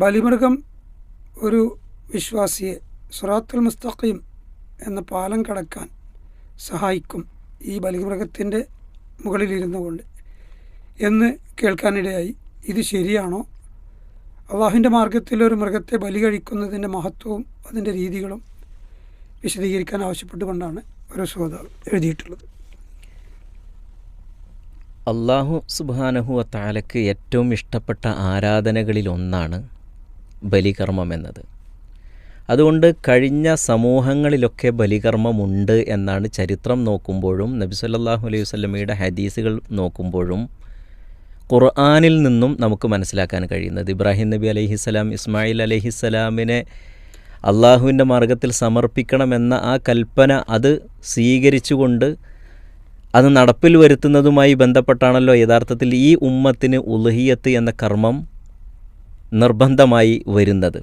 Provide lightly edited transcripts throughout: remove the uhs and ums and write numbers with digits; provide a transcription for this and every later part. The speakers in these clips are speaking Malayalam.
ബലിമൃഗം ഒരു വിശ്വാസിയെ സിറാത്തുൽ മുസ്തഖീം എന്ന പാലം കടക്കാൻ സഹായിക്കും ഈ ബലിമൃഗത്തിൻ്റെ മുകളിലിരുന്നു കൊണ്ട് എന്ന് കേൾക്കാനിടയായി. ഇത് ശരിയാണോ? അള്ളാഹുവിൻ്റെ മാർഗത്തിൽ ഒരു മൃഗത്തെ ബലി കഴിക്കുന്നതിൻ്റെ മഹത്വവും അതിൻ്റെ രീതികളും വിശദീകരിക്കാൻ ആവശ്യപ്പെട്ടുകൊണ്ടാണ് ഒരു ശ്രോതാവ് എഴുതിയിട്ടുള്ളത്. അള്ളാഹു സുബ്ഹാനഹു വ തആലയ്ക്ക് ഏറ്റവും ഇഷ്ടപ്പെട്ട ആരാധനകളിലൊന്നാണ് ബലികർമ്മം എന്നത്. അതുകൊണ്ട് കഴിഞ്ഞ സമൂഹങ്ങളിലൊക്കെ ബലികർമ്മമുണ്ട് എന്നാണ് ചരിത്രം നോക്കുമ്പോഴും നബി സല്ലല്ലാഹു അലൈഹി വസല്ലമയുടെ ഹദീസുകൾ നോക്കുമ്പോഴും ഖുർആനിൽ നിന്നും നമുക്ക് മനസ്സിലാക്കാൻ കഴിയുന്നത്. ഇബ്രാഹിം നബി അലൈഹിസ്സലാം ഇസ്മായിൽ അലൈഹിസ്സലാമിനെ അള്ളാഹുവിൻ്റെ മാർഗത്തിൽ സമർപ്പിക്കണമെന്ന ആ കൽപ്പന അത് സ്വീകരിച്ചുകൊണ്ട് അത് നടപ്പിൽ വരുത്തുന്നതുമായി ബന്ധപ്പെട്ടാണല്ലോ യഥാർത്ഥത്തിൽ ഈ ഉമ്മത്തിന് ഉളുഹിയത്ത് എന്ന കർമ്മം നിർബന്ധമായി വരുന്നത്.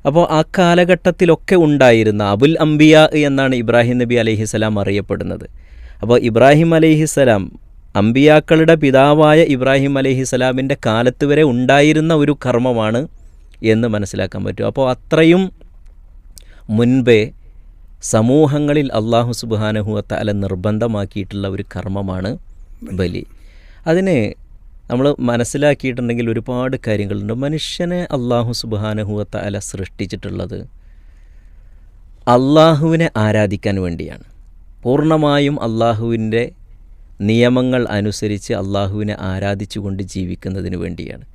അപ്പോൾ ആ കാലഘട്ടത്തിലൊക്കെ ഉണ്ടായിരുന്ന അബുൽ അംബിയ എന്നാണ് ഇബ്രാഹിം നബി അലൈഹിസ്സലാം അറിയപ്പെടുന്നത്. അപ്പോൾ ഇബ്രാഹിം അലൈഹിസ്സലാം അംബിയാക്കളുടെ പിതാവായ ഇബ്രാഹിം അലൈഹിസ്സലാമിൻ്റെ കാലത്ത് വരെ ഉണ്ടായിരുന്ന ഒരു കർമ്മമാണ് എന്ന് മനസ്സിലാക്കാൻ പറ്റും. അപ്പോൾ അത്രയും മുൻപേ സമൂഹങ്ങളിൽ അള്ളാഹു സുബ്ഹാനഹു വ തആല നിർബന്ധമാക്കിയിട്ടുള്ള ഒരു കർമ്മമാണ് ബലി. അതിന് നമ്മൾ മനസ്സിലാക്കിയിട്ടുണ്ടെങ്കിൽ ഒരുപാട് കാര്യങ്ങളുണ്ട്. മനുഷ്യനെ അള്ളാഹു സുബ്ഹാനഹു വ തആല സൃഷ്ടിച്ചിട്ടുള്ളത് അള്ളാഹുവിനെ ആരാധിക്കാൻ വേണ്ടിയാണ്. പൂർണ്ണമായും അള്ളാഹുവിൻ്റെ നിയമങ്ങൾ അനുസരിച്ച് അള്ളാഹുവിനെ ആരാധിച്ചുകൊണ്ട് ജീവിക്കുന്നതിന് വേണ്ടിയാണ്.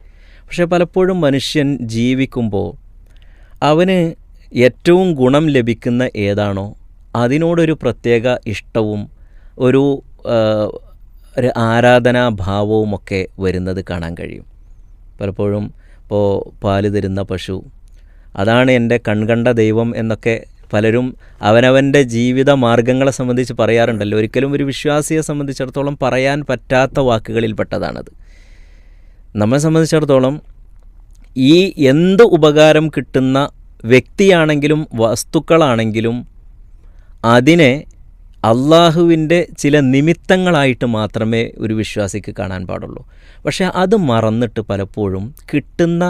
പക്ഷേ പലപ്പോഴും മനുഷ്യൻ ജീവിക്കുമ്പോൾ അവന് ഏറ്റവും ഗുണം ലഭിക്കുന്ന ഏതാണോ അതിനോടൊരു പ്രത്യേക ഇഷ്ടവും ഒരു ആരാധനാഭാവവുമൊക്കെ വരുന്നത് കാണാൻ കഴിയും. പലപ്പോഴും ഇപ്പോൾ പാല് തരുന്ന പശു, അതാണ് എൻ്റെ കൺകണ്ട ദൈവം എന്നൊക്കെ പലരും അവനവൻ്റെ ജീവിത മാർഗങ്ങളെ സംബന്ധിച്ച് പറയാറുണ്ടല്ലോ. ഒരിക്കലും ഒരു വിശ്വാസിയെ സംബന്ധിച്ചിടത്തോളം പറയാൻ പറ്റാത്ത വാക്കുകളിൽപ്പെട്ടതാണത്. നമ്മെ സംബന്ധിച്ചിടത്തോളം ഈ എന്ത് ഉപകാരം കിട്ടുന്ന വ്യക്തിയാണെങ്കിലും വസ്തുക്കളാണെങ്കിലും അതിനെ അള്ളാഹുവിൻ്റെ ചില നിമിത്തങ്ങളായിട്ട് മാത്രമേ ഒരു വിശ്വാസിക്ക് കാണാൻ പാടുള്ളൂ. പക്ഷേ അത് മറന്നിട്ട് പലപ്പോഴും കിട്ടുന്ന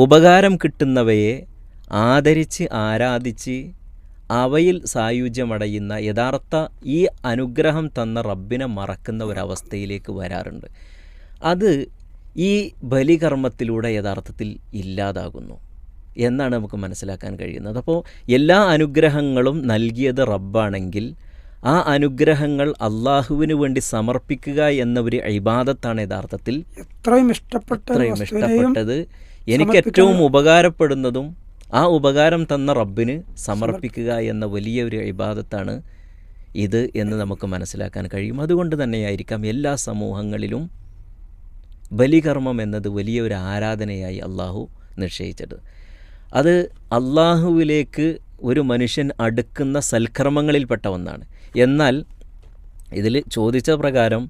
ഉപകാരം കിട്ടുന്നവയെ ആദരിച്ച് ആരാധിച്ച് അവയിൽ സായുജ്യമടയുന്ന യഥാർത്ഥ ഈ അനുഗ്രഹം തന്ന റബ്ബിനെ മറക്കുന്ന ഒരവസ്ഥയിലേക്ക് വരാറുണ്ട്. അത് ഈ ബലികർമ്മത്തിലൂടെ യഥാർത്ഥത്തിൽ ഇല്ലാതാകുന്നു എന്നാണ് നമുക്ക് മനസ്സിലാക്കാൻ കഴിയുന്നത്. അപ്പോൾ എല്ലാ അനുഗ്രഹങ്ങളും നൽകിയത് റബ്ബാണെങ്കിൽ ആ അനുഗ്രഹങ്ങൾ അള്ളാഹുവിന് വേണ്ടി സമർപ്പിക്കുക എന്ന ഒരു ഇബാദത്താണ് യഥാർത്ഥത്തിൽ എത്രയും ഇഷ്ടപ്പെട്ടത് എനിക്ക് ഏറ്റവും ഉപകാരപ്പെടുന്നതും ആ ഉപകാരം തന്ന റബ്ബിന് സമർപ്പിക്കുക എന്ന വലിയ ഒരു ഇബാദത്താണ് ഇത് എന്ന് നമുക്ക് മനസ്സിലാക്കാൻ കഴിയും. അതുകൊണ്ട് തന്നെയായിരിക്കാം എല്ലാ സമൂഹങ്ങളിലും ബലികർമ്മം എന്നത് വലിയൊരു ആരാധനയായി അള്ളാഹു നിശ്ചയിച്ചത്. അത് അള്ളാഹുവിലേക്ക് ഒരു മനുഷ്യൻ അടുക്കുന്ന സൽക്കർമ്മങ്ങളിൽപ്പെട്ട ഒന്നാണ്. എന്നാൽ ഇതിൽ ചോദിച്ച പ്രകാരം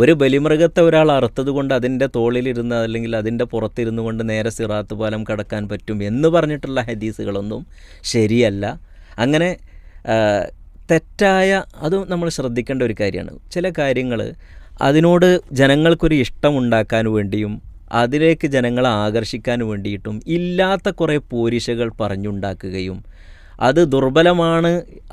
ഒരു ബലിമൃഗത്തെ ഒരാൾ അറുത്തത് കൊണ്ട് അതിൻ്റെ തോളിലിരുന്ന് അല്ലെങ്കിൽ അതിൻ്റെ പുറത്തിരുന്നു കൊണ്ട് നേരെ സിറാത്ത് പാലം കടക്കാൻ പറ്റും എന്ന് പറഞ്ഞിട്ടുള്ള ഹദീസുകളൊന്നും ശരിയല്ല. അങ്ങനെ തെറ്റായ അത് നമ്മൾ ശ്രദ്ധിക്കേണ്ട ഒരു കാര്യമാണ്. ചില കാര്യങ്ങൾ അതിനോട് ജനങ്ങൾക്കൊരു ഇഷ്ടമുണ്ടാക്കാൻ വേണ്ടിയും അതിലേക്ക് ജനങ്ങളെ ആകർഷിക്കാൻ വേണ്ടിയിട്ടും ഇല്ലാത്ത കുറേ പോരിശകൾ പറഞ്ഞുണ്ടാക്കുകയും അത് ദുർബലമാണ്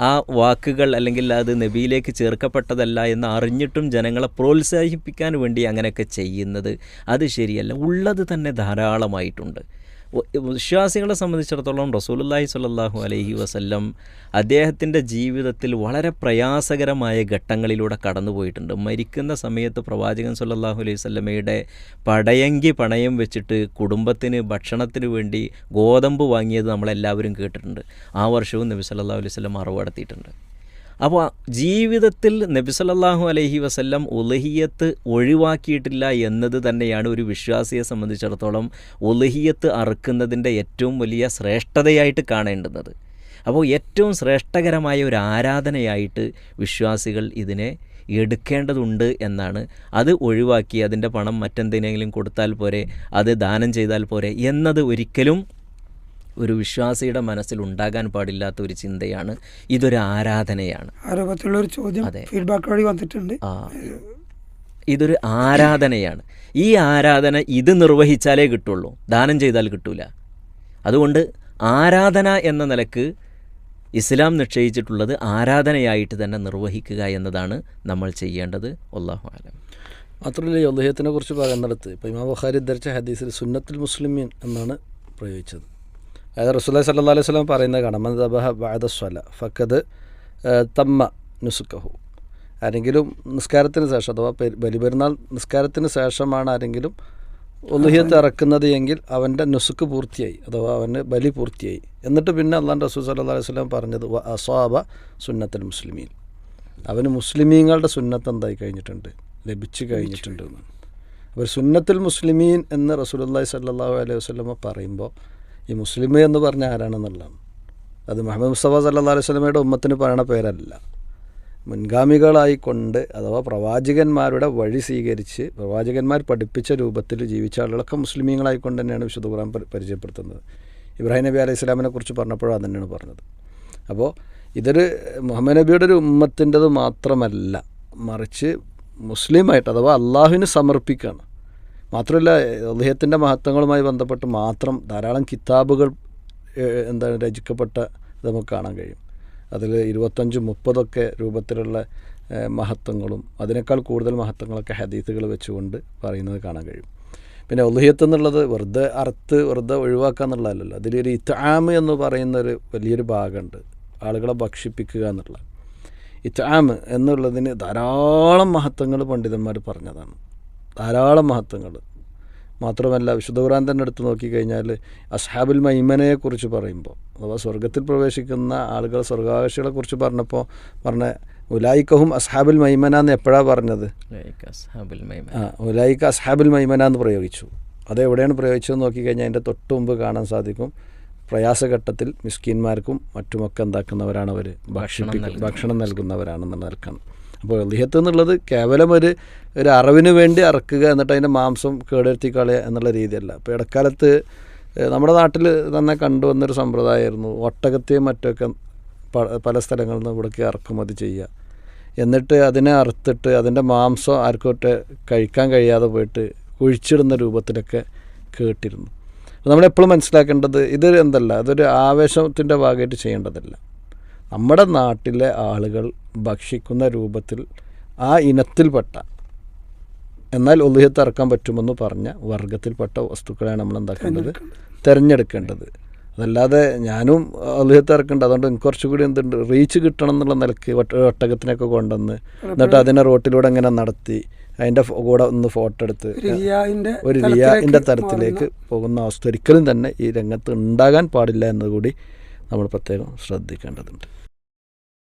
ആ വാക്കുകൾ അല്ലെങ്കിൽ അത് നബിയിലേക്ക് ചേർക്കപ്പെട്ടതല്ല എന്ന് അറിഞ്ഞിട്ടും ജനങ്ങളെ പ്രോത്സാഹിപ്പിക്കാൻ വേണ്ടി അങ്ങനെയൊക്കെ ചെയ്യുന്നത് അത് ശരിയല്ല. ഉള്ളത് തന്നെ ധാരാളമായിട്ടുണ്ട്. വിശ്വാസികളെ സംബന്ധിച്ചിടത്തോളം റസൂലുള്ളാഹി സ്വല്ലല്ലാഹു അലൈഹി വസല്ലം അദ്ദേഹത്തിൻ്റെ ജീവിതത്തിൽ വളരെ പ്രയാസകരമായ ഘട്ടങ്ങളിലൂടെ കടന്നു പോയിട്ടുണ്ട്. മരിക്കുന്ന സമയത്ത് പ്രവാചകൻ സ്വല്ലല്ലാഹു അലൈഹി വസല്ലമയുടെ പടയങ്കി പണയം വെച്ചിട്ട് കുടുംബത്തിന് ഭക്ഷണത്തിന് വേണ്ടി ഗോതമ്പ് വാങ്ങിയത് നമ്മളെല്ലാവരും കേട്ടിട്ടുണ്ട്. ആ വർഷവും നബി സല്ലല്ലാഹു അലൈഹി വസല്ലം അറവ് നടത്തിയിട്ടുണ്ട്. അപ്പോൾ ജീവിതത്തിൽ നബി സല്ലല്ലാഹു അലൈഹി വസല്ലം ഉളുഹിയത്ത് ഒഴിവാക്കിയിട്ടില്ല എന്നത് തന്നെയാണ് ഒരു വിശ്വാസിയെ സംബന്ധിച്ചിടത്തോളം ഉളുഹിയത്ത് അറുക്കുന്നതിൻ്റെ ഏറ്റവും വലിയ ശ്രേഷ്ഠതയായിട്ട് കാണേണ്ടുന്നത്. അപ്പോൾ ഏറ്റവും ശ്രേഷ്ഠകരമായ ഒരു ആരാധനയായിട്ട് വിശ്വാസികൾ ഇതിനെ എടുക്കേണ്ടതുണ്ട് എന്നാണ്. അത് ഒഴിവാക്കി അതിൻ്റെ പണം മറ്റെന്തിനെങ്കിലും കൊടുത്താൽ പോരെ, അത് ദാനം ചെയ്താൽ പോരെ എന്നത് ഒരിക്കലും ഒരു വിശ്വാസിയുടെ മനസ്സിൽ ഉണ്ടാകാൻ പാടില്ലാത്ത ഒരു ചിന്തയാണ്. ഇതൊരു ആരാധനയാണ്. ആരോപത്തിലുള്ളൊരു ചോദ്യം ഫീഡ്ബാക്ക് വഴി വന്നിട്ടുണ്ട്. ഇതൊരു ആരാധനയാണ്. ഈ ആരാധന ഇത് നിർവഹിച്ചാലേ കിട്ടുള്ളൂ, ദാനം ചെയ്താൽ കിട്ടൂല. അതുകൊണ്ട് ആരാധന എന്ന നിലക്ക് ഇസ്ലാം നിശ്ചയിച്ചിട്ടുള്ളത് ആരാധനയായിട്ട് തന്നെ നിർവഹിക്കുക എന്നതാണ് നമ്മൾ ചെയ്യേണ്ടത്. വല്ലാഹു അലം. മാത്രമല്ല, ഈ ഉദ്ഹയ്യത്തിനെ കുറിച്ച് പറയുന്നിടത്ത് ഇപ്പോൾ ഇമാം ബുഖാരി ധരിച്ച ഹദീസിൽ സുന്നത്തുൽ മുസ്ലിമീൻ എന്നാണ് പ്രയോഗിച്ചത്. അതായത് റസൂലുള്ളാഹി സ്വല്ലല്ലാഹു അലൈഹി വസല്ലം പറയുന്നത് കാണാം, മൻ ദബഹ ബഅദ സ്വല ഫഖദ് തമ്മ നുസുക്കഹു. ആരെങ്കിലും നിസ്കാരത്തിന് ശേഷം അഥവാ ബലിപെരുന്നാൾ നിസ്കാരത്തിന് ശേഷമാണ് ആരെങ്കിലും ഉദ്ഹിയ്യത്ത് ഇറക്കുന്നത് എങ്കിൽ അവൻ്റെ നുസുക്ക് പൂർത്തിയായി, അഥവാ അവന് ബലി പൂർത്തിയായി. എന്നിട്ട് പിന്നെ അല്ലാഹു റസൂൽ സ്വല്ലല്ലാഹു അലൈഹി വസല്ലം പറഞ്ഞത് വ അസ്വാബ സുന്നത്തുൽ മുസ്ലിമീൻ, അവന് മുസ്ലിമീങ്ങളുടെ സുന്നത്ത് എന്തായി കഴിഞ്ഞിട്ടുണ്ട്, ലഭിച്ചു കഴിഞ്ഞിട്ടുണ്ട് എന്ന്. അപ്പോൾ സുന്നത്തുൽ മുസ്ലിമീൻ എന്ന് റസൂലുള്ളാഹി സ്വല്ലല്ലാഹു അലൈഹി വസല്ലം പറയുമ്പോൾ ഈ മുസ്ലിം എന്ന് പറഞ്ഞ ആരാണെന്നുള്ളതാണ്. അത് മുഹമ്മദ് മുസ്തഫ സല്ലല്ലാഹു അലൈഹി വസല്ലമയുടെ ഉമ്മത്തിന് പറയണ പേരല്ല. മുൻഗാമികളായിക്കൊണ്ട് അഥവാ പ്രവാചകന്മാരുടെ വഴി സ്വീകരിച്ച് പ്രവാചകന്മാർ പഠിപ്പിച്ച രൂപത്തിൽ ജീവിച്ച ആളുകളൊക്കെ മുസ്ലിമീങ്ങളായിക്കൊണ്ട് തന്നെയാണ് വിശുദ്ധ ഖുർആൻ പരിചയപ്പെടുത്തുന്നത്. ഇബ്രാഹിം നബി അലൈഹി സ്വലാമിനെ കുറിച്ച് പറഞ്ഞപ്പോഴും അത് തന്നെയാണ് പറഞ്ഞത്. അപ്പോൾ ഇതൊരു മുഹമ്മദ് നബിയുടെ ഒരു ഉമ്മത്തിൻ്റെത് മാത്രമല്ല, മറിച്ച് മുസ്ലിമായിട്ട് അഥവാ അള്ളാഹുവിന് സമർപ്പിക്കുകയാണ്. മാത്രമല്ല, ഉദ്ഹിയ്യത്തിൻ്റെ മഹത്വങ്ങളുമായി ബന്ധപ്പെട്ട് മാത്രം ധാരാളം കിതാബുകൾ രചിക്കപ്പെട്ട നമുക്ക് കാണാൻ കഴിയും. അതിൽ 25-30 രൂപത്തിലുള്ള മഹത്വങ്ങളും അതിനേക്കാൾ കൂടുതൽ മഹത്വങ്ങളൊക്കെ ഹദീസുകൾ വെച്ചുകൊണ്ട് പറയുന്നത് കാണാൻ കഴിയും. പിന്നെ ഉദ്ഹിയ്യത്ത് എന്നുള്ളത് വെറുതെ അറുത്ത് വെറുതെ ഒഴിവാക്കുക എന്നുള്ളതല്ലല്ലോ. അതിലൊരു ഇത്ആം എന്ന് പറയുന്നൊരു വലിയൊരു ഭാഗമുണ്ട്, ആളുകളെ ഭക്ഷിപ്പിക്കുക എന്നുള്ള. ഇത്ആം എന്നുള്ളതിന് ധാരാളം മഹത്വങ്ങൾ പണ്ഡിതന്മാർ പറഞ്ഞതാണ്, ധാരാളം മഹത്വങ്ങൾ. മാത്രമല്ല, വിശുദ്ധ ഖുർആൻ തന്നെ എടുത്ത് നോക്കിക്കഴിഞ്ഞാൽ അസ്ഹാബുൽ മൈമനയെക്കുറിച്ച് പറയുമ്പോൾ, അഥവാ സ്വർഗത്തിൽ പ്രവേശിക്കുന്ന ആളുകൾ സ്വർഗാവകാശികളെക്കുറിച്ച് പറഞ്ഞപ്പോൾ പറഞ്ഞ ഉലായിക്കഹും അസ്ഹാബുൽ മൈമന എന്ന് എപ്പോഴാണ് പറഞ്ഞത്? ഉലായിക്ക അസ്ഹാബുൽ മൈമന എന്ന് പ്രയോഗിച്ചു. അതെവിടെയാണ് പ്രയോഗിച്ചതെന്ന് നോക്കിക്കഴിഞ്ഞാൽ അതിൻ്റെ തൊട്ട് മുമ്പ് കാണാൻ സാധിക്കും, പ്രയാസഘട്ടത്തിൽ മിസ്കീന്മാർക്കും മറ്റുമൊക്കെ എന്താക്കുന്നവരാണ് അവർ, ഭക്ഷണം നൽകുന്നവരാണെന്നുള്ള നിൽക്കണം. അപ്പോൾ ഉദ്ഹിയ്യത്ത് എന്നുള്ളത് കേവലം ഒരു അറിവിന് വേണ്ടി അറക്കുക എന്നിട്ട് അതിൻ്റെ മാംസം കേടുവരുത്തി കളയുക എന്നുള്ള രീതിയല്ല. അപ്പോൾ ഇടക്കാലത്ത് നമ്മുടെ നാട്ടിൽ തന്നെ കണ്ടുവന്നൊരു സമ്പ്രദായമായിരുന്നു, ഒട്ടകത്തെയും മറ്റൊക്കെ പല സ്ഥലങ്ങളിൽ നിന്ന് ഇവിടേക്ക് ഇറക്കുമതി ചെയ്യുക, എന്നിട്ട് അതിനെ അറുത്തിട്ട് അതിൻ്റെ മാംസം ആർക്കോട്ടെ കഴിക്കാൻ കഴിയാതെ പോയിട്ട് കുഴിച്ചിടുന്ന രൂപത്തിലൊക്കെ കേട്ടിരുന്നു. അപ്പോൾ നമ്മളെപ്പോഴും മനസ്സിലാക്കേണ്ടത് ഇത് എന്തല്ല, അതൊരു ആവേശത്തിൻ്റെ ഭാഗമായിട്ട് ചെയ്യേണ്ടതല്ല. നമ്മുടെ നാട്ടിലെ ആളുകൾ ഭക്ഷിക്കുന്ന രൂപത്തിൽ ആ ഇനത്തിൽപ്പെട്ട എന്നാൽ ഉദ്ഹിയ്യത്ത് ഇറക്കാൻ പറ്റുമെന്ന് പറഞ്ഞ വർഗത്തിൽപ്പെട്ട വസ്തുക്കളാണ് നമ്മൾ എന്താക്കേണ്ടത്, തിരഞ്ഞെടുക്കേണ്ടത്. അതല്ലാതെ ഞാനും ഉദ്ഹിയ്യത്ത് ഇറക്കേണ്ടത്, അതുകൊണ്ട് എനിക്ക് കുറച്ചുകൂടി എന്തുണ്ട് റീച്ച് കിട്ടണം എന്നുള്ള നിലയ്ക്ക് ഒട്ടകത്തിനൊക്കെ കൊണ്ടുവന്ന് എന്നിട്ട് അതിനെ റോട്ടിലൂടെ ഇങ്ങനെ നടത്തി അതിൻ്റെ കൂടെ ഒന്ന് ഫോട്ടോ എടുത്ത് ഒരു റിയാൻ്റെ തരത്തിലേക്ക് പോകുന്ന അവസ്ഥ ഒരിക്കലും തന്നെ ഈ രംഗത്ത് ഉണ്ടാകാൻ പാടില്ല എന്നുകൂടി നമ്മൾ പ്രത്യേകം ശ്രദ്ധിക്കേണ്ടതുണ്ട്.